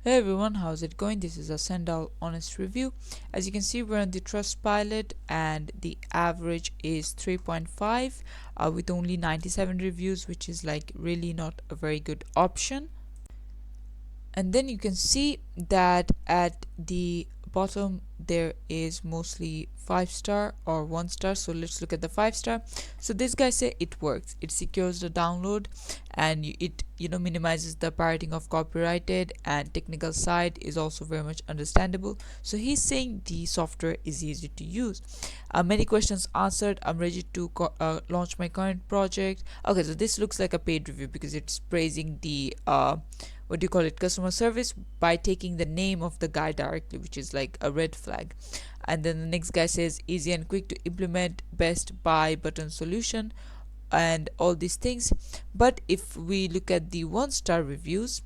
Hey everyone, how's it going? This is a Sendowl honest review. As you can see, we're on the Trustpilot and the average is 3.5 with only 97 reviews, which is like really not a very good option. And then you can see that at the bottom there is mostly 5 star or 1 star. So let's look at the 5 star. So this guy say it works, it secures the download, and it minimizes the pirating of copyrighted, and technical side is also very much understandable. So he's saying the software is easy to use. Many questions answered, I'm ready to launch my current project. Okay, so this looks like a paid review because it's praising the what do you call it, customer service, by taking the name of the guy directly, which is like a red flag. And then the next guy says easy and quick to implement, best buy button solution, and all these things. But if we look at the 1 star reviews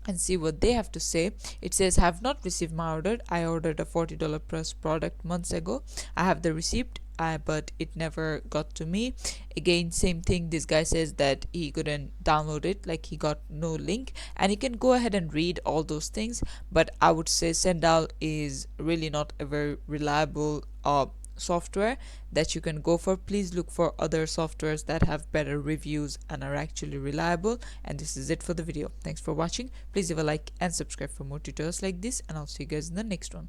and see what they have to say, it says have not received my order. I ordered a $40 plus product months ago. I have the receipt, but it never got to me. Again, same thing, this guy says that he couldn't download it, like he got no link, and you can go ahead and read all those things. But I would say Sendowl is really not a very reliable software that you can go for. Please look for other softwares that have better reviews and are actually reliable. And this is it for the video. Thanks for watching. Please leave a like and subscribe for more tutorials like this, and I'll see you guys in the next one.